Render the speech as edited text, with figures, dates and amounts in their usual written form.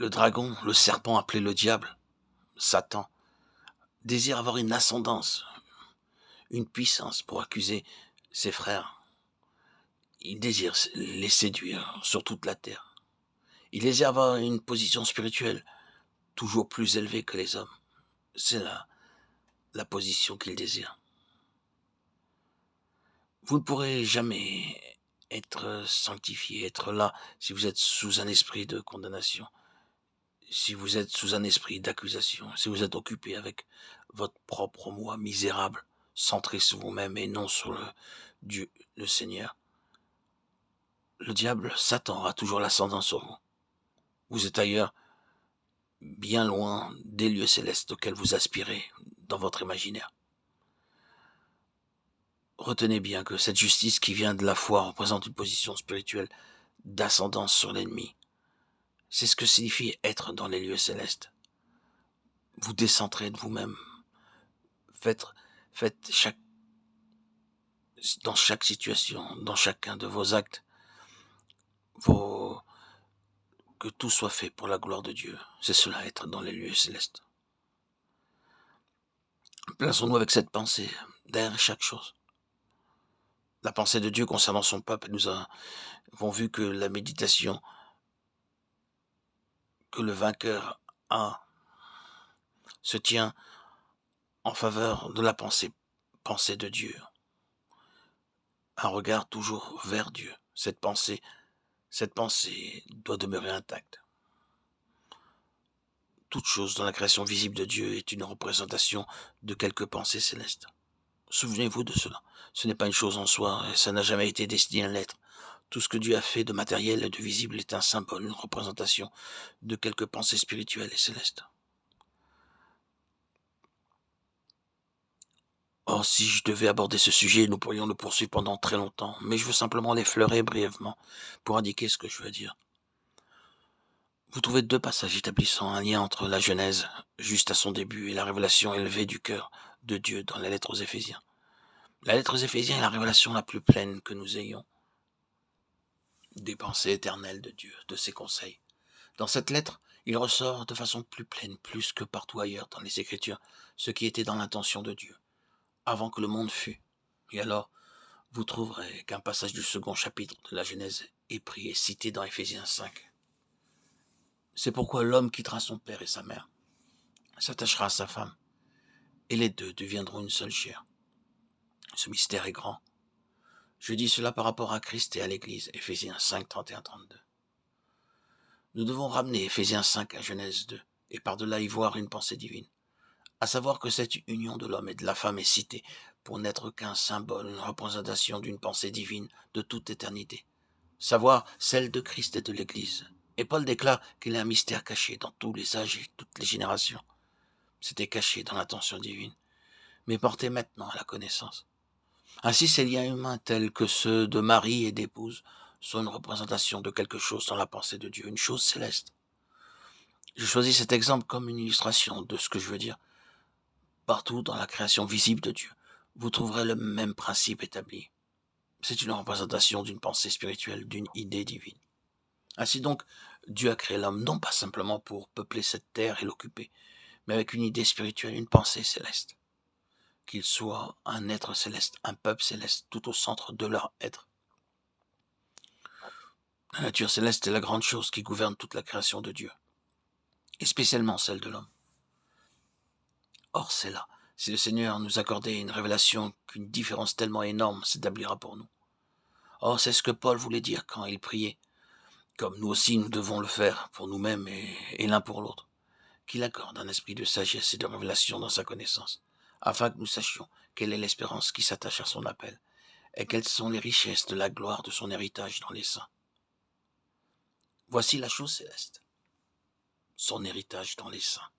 Le dragon, le serpent appelé le diable, Satan, désire avoir une ascendance, une puissance pour accuser ses frères. Il désire les séduire sur toute la terre. Il désire avoir une position spirituelle toujours plus élevée que les hommes. C'est la position qu'il désire. Vous ne pourrez jamais être sanctifié, être là, si vous êtes sous un esprit de condamnation, si vous êtes sous un esprit d'accusation, si vous êtes occupé avec votre propre moi misérable, centré sur vous-même et non sur le Dieu, le Seigneur. Le diable, Satan, aura toujours l'ascendant sur vous. Vous êtes ailleurs, bien loin des lieux célestes auxquels vous aspirez dans votre imaginaire. Retenez bien que cette justice qui vient de la foi représente une position spirituelle d'ascendance sur l'ennemi. C'est ce que signifie être dans les lieux célestes. Vous décentrez de vous-même. Faites dans chaque situation, dans chacun de vos actes, que tout soit fait pour la gloire de Dieu. C'est cela, être dans les lieux célestes. Plaçons-nous avec cette pensée derrière chaque chose. La pensée de Dieu concernant son peuple, nous avons vu que la méditation que le vainqueur a se tient en faveur de la pensée de Dieu. Un regard toujours vers Dieu. Cette pensée doit demeurer intacte. Toute chose dans la création visible de Dieu est une représentation de quelque pensée céleste. Souvenez-vous de cela. Ce n'est pas une chose en soi, et ça n'a jamais été destiné à l'être. Tout ce que Dieu a fait de matériel et de visible est un symbole, une représentation de quelque pensée spirituelle et céleste. Or, si je devais aborder ce sujet, nous pourrions le poursuivre pendant très longtemps, mais je veux simplement l'effleurer brièvement pour indiquer ce que je veux dire. Vous trouvez 2 passages établissant un lien entre la Genèse, juste à son début, et la révélation élevée du cœur de Dieu dans la lettre aux Éphésiens. La lettre aux Éphésiens est la révélation la plus pleine que nous ayons des pensées éternelles de Dieu, de ses conseils. Dans cette lettre, il ressort de façon plus pleine, plus que partout ailleurs dans les Écritures, ce qui était dans l'intention de Dieu, avant que le monde fût. Et alors, vous trouverez qu'un passage du second chapitre de la Genèse est pris et cité dans Éphésiens 5. C'est pourquoi l'homme quittera son père et sa mère, s'attachera à sa femme, et les deux deviendront une seule chair. Ce mystère est grand. Je dis cela par rapport à Christ et à l'Église, Éphésiens 5, 31-32. Nous devons ramener Éphésiens 5 à Genèse 2, et par-delà y voir une pensée divine, à savoir que cette union de l'homme et de la femme est citée pour n'être qu'un symbole, une représentation d'une pensée divine de toute éternité, savoir celle de Christ et de l'Église. Et Paul déclare qu'il y a un mystère caché dans tous les âges et toutes les générations. C'était caché dans l'intention divine, mais porté maintenant à la connaissance. Ainsi, ces liens humains tels que ceux de mari et d'épouse sont une représentation de quelque chose dans la pensée de Dieu, une chose céleste. Je choisis cet exemple comme une illustration de ce que je veux dire. Partout dans la création visible de Dieu, vous trouverez le même principe établi. C'est une représentation d'une pensée spirituelle, d'une idée divine. Ainsi donc, Dieu a créé l'homme non pas simplement pour peupler cette terre et l'occuper, mais avec une idée spirituelle, une pensée céleste. Qu'il soit un être céleste, un peuple céleste, tout au centre de leur être. La nature céleste est la grande chose qui gouverne toute la création de Dieu, et spécialement celle de l'homme. Or, c'est là, si le Seigneur nous accordait une révélation qu'une différence tellement énorme s'établira pour nous. Or, c'est ce que Paul voulait dire quand il priait, comme nous aussi nous devons le faire pour nous-mêmes et l'un pour l'autre, qu'il accorde un esprit de sagesse et de révélation dans sa connaissance, afin que nous sachions quelle est l'espérance qui s'attache à son appel, et quelles sont les richesses de la gloire de son héritage dans les saints. Voici la chose céleste, son héritage dans les saints.